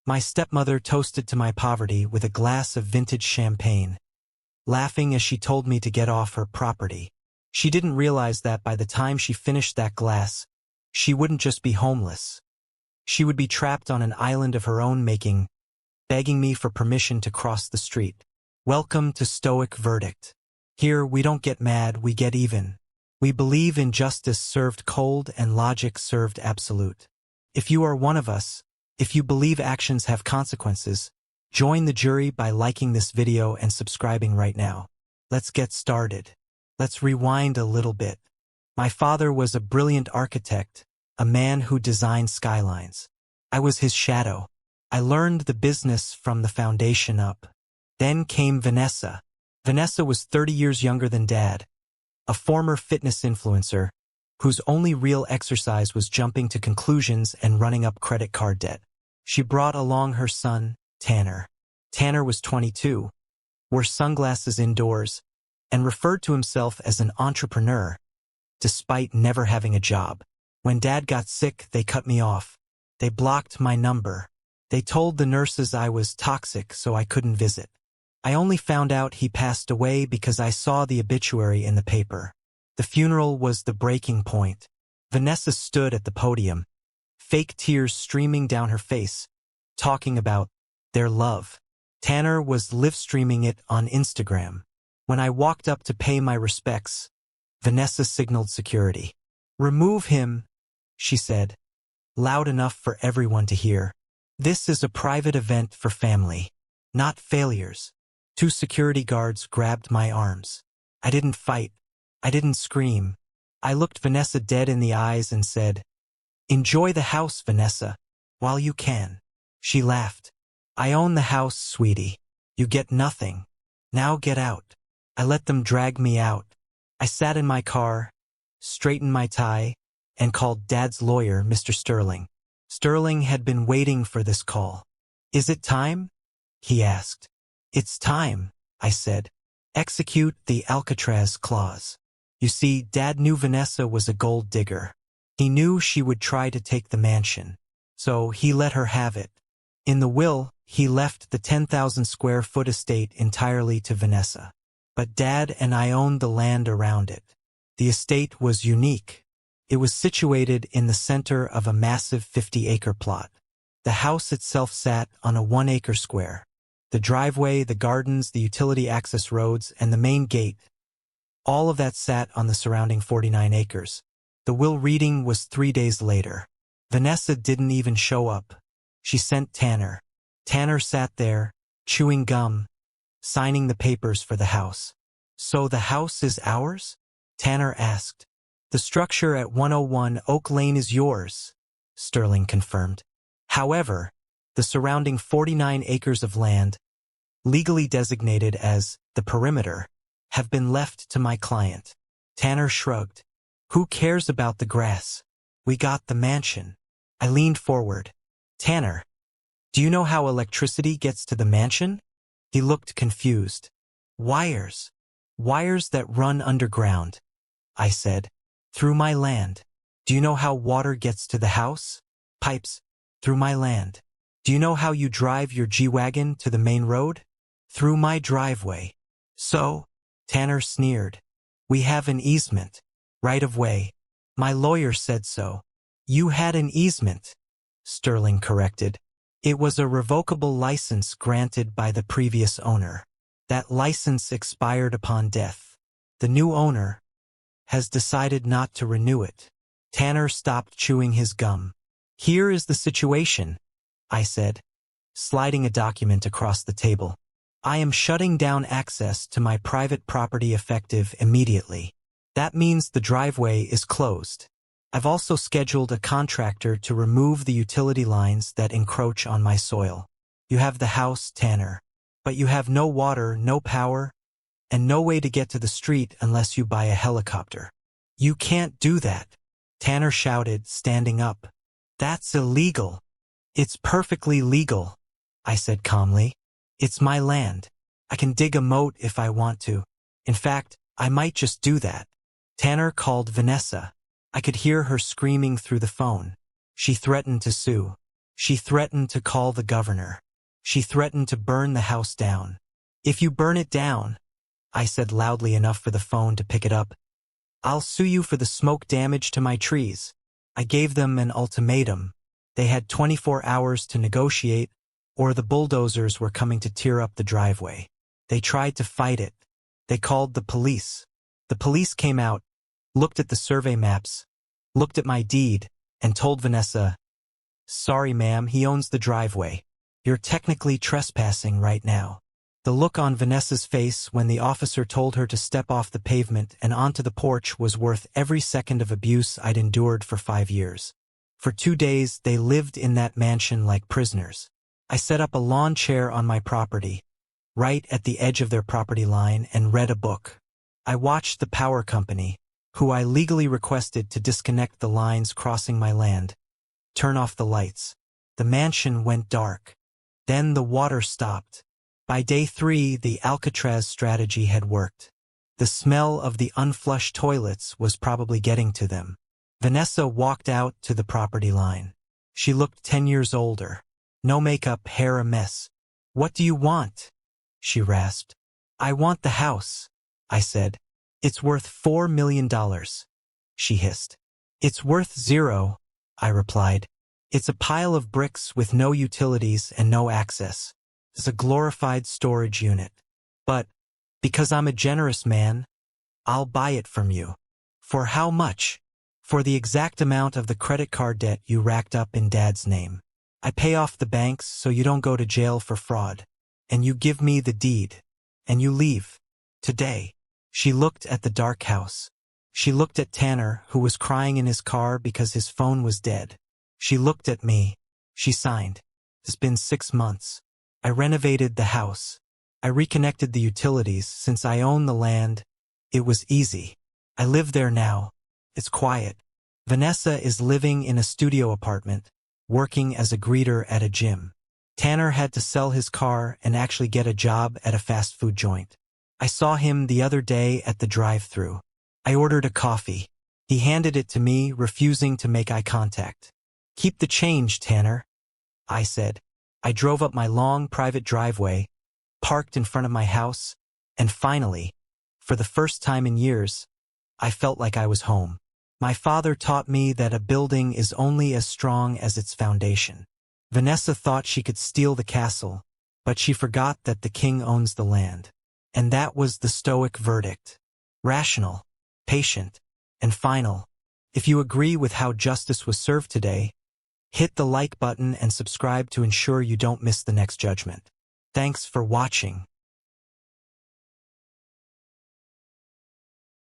My stepmother toasted to my poverty with a glass of vintage champagne, laughing as she told me to get off her property. She didn't realize that by the time she finished that glass, she wouldn't just be homeless. She would be trapped on an island of her own making, begging me for permission to cross the street. Welcome to Stoic Verdict. Here, we don't get mad, we get even. We believe in justice served cold and logic served absolute. If you are one of us, if you believe actions have consequences, join the jury by liking this video and subscribing right now. Let's get started. Let's rewind a little bit. My father was a brilliant architect, a man who designed skylines. I was his shadow. I learned the business from the foundation up. Then came Vanessa. Vanessa was 30 years younger than Dad, a former fitness influencer whose only real exercise was jumping to conclusions and running up credit card debt. She brought along her son, Tanner. Tanner was 22, wore sunglasses indoors, and referred to himself as an entrepreneur, despite never having a job. When Dad got sick, they cut me off. They blocked my number. They told the nurses I was toxic, so I couldn't visit. I only found out he passed away because I saw the obituary in the paper. The funeral was the breaking point. Vanessa stood at the podium, fake tears streaming down her face, talking about their love. Tanner was live-streaming it on Instagram. When I walked up to pay my respects, Vanessa signaled security. "Remove him," she said, loud enough for everyone to hear. "This is a private event for family, not failures." 2 security guards grabbed my arms. I didn't fight. I didn't scream. I looked Vanessa dead in the eyes and said, "Enjoy the house, Vanessa, while you can." She laughed. "I own the house, sweetie. You get nothing. Now get out." I let them drag me out. I sat in my car, straightened my tie, and called Dad's lawyer, Mr. Sterling. Sterling had been waiting for this call. "Is it time?" he asked. "It's time," I said. "Execute the Alcatraz clause." You see, Dad knew Vanessa was a gold digger. He knew she would try to take the mansion, so he let her have it. In the will, he left the 10,000 square foot estate entirely to Vanessa. But Dad and I owned the land around it. The estate was unique. It was situated in the center of a massive 50-acre plot. The house itself sat on a 1-acre square. The driveway, the gardens, the utility access roads, and the main gate, all of that sat on the surrounding 49 acres. The will reading was 3 days later. Vanessa didn't even show up. She sent Tanner. Tanner sat there, chewing gum, signing the papers for the house. "So the house is ours?" Tanner asked. "The structure at 101 Oak Lane is yours," Sterling confirmed. However, the surrounding 49 acres of land, legally designated as the perimeter, have been left to my client. Tanner shrugged. "Who cares about the grass? We got the mansion." I leaned forward. "Tanner, do you know how electricity gets to the mansion?" He looked confused. "Wires. Wires that run underground," I said. "Through my land." "Do you know how water gets to the house?" "Pipes. Through my land." "Do you know how you drive your G-Wagon to the main road?" "Through my driveway." "So?" Tanner sneered. "We have an easement. Right of way. My lawyer said so." "You had an easement," Sterling corrected. "It was a revocable license granted by the previous owner. That license expired upon death. The new owner has decided not to renew it." Tanner stopped chewing his gum. "Here is the situation," I said, sliding a document across the table. "I am shutting down access to my private property effective immediately. That means the driveway is closed. I've also scheduled a contractor to remove the utility lines that encroach on my soil. You have the house, Tanner, but you have no water, no power, and no way to get to the street unless you buy a helicopter." "You can't do that," Tanner shouted, standing up. "That's illegal." "It's perfectly legal," I said calmly. "It's my land. I can dig a moat if I want to. In fact, I might just do that." Tanner called Vanessa. I could hear her screaming through the phone. She threatened to sue. She threatened to call the governor. She threatened to burn the house down. "If you burn it down," I said loudly enough for the phone to pick it up, "I'll sue you for the smoke damage to my trees." I gave them an ultimatum. They had 24 hours to negotiate, or the bulldozers were coming to tear up the driveway. They tried to fight it. They called the police. The police came out, looked at the survey maps, looked at my deed, and told Vanessa, "Sorry, ma'am, he owns the driveway. You're technically trespassing right now." The look on Vanessa's face when the officer told her to step off the pavement and onto the porch was worth every second of abuse I'd endured for 5 years. For 2 days, they lived in that mansion like prisoners. I set up a lawn chair on my property, right at the edge of their property line, and read a book. I watched the power company, who I legally requested to disconnect the lines crossing my land, turn off the lights. The mansion went dark. Then the water stopped. By day 3, the Alcatraz strategy had worked. The smell of the unflushed toilets was probably getting to them. Vanessa walked out to the property line. She looked 10 years older. No makeup, hair a mess. "What do you want?" she rasped. "I want the house," I said. "It's worth $4 million, she hissed. "It's worth 0, I replied. "It's a pile of bricks with no utilities and no access. It's a glorified storage unit. But, because I'm a generous man, I'll buy it from you." "For how much?" "For the exact amount of the credit card debt you racked up in Dad's name. I pay off the banks so you don't go to jail for fraud. And you give me the deed. And you leave. Today." She looked at the dark house. She looked at Tanner, who was crying in his car because his phone was dead. She looked at me. She signed. "It's been 6 months. I renovated the house. I reconnected the utilities. Since I own the land, it was easy. I live there now. It's quiet. Vanessa is living in a studio apartment, working as a greeter at a gym. Tanner had to sell his car and actually get a job at a fast food joint. I saw him the other day at the drive-thru. I ordered a coffee. He handed it to me, refusing to make eye contact. "Keep the change, Tanner," I said. I drove up my long private driveway, parked in front of my house, and finally, for the first time in years, I felt like I was home. My father taught me that a building is only as strong as its foundation. Vanessa thought she could steal the castle, but she forgot that the king owns the land. And that was the Stoic verdict. Rational, patient, and final. If you agree with how justice was served today, hit the like button and subscribe to ensure you don't miss the next judgment. Thanks for watching.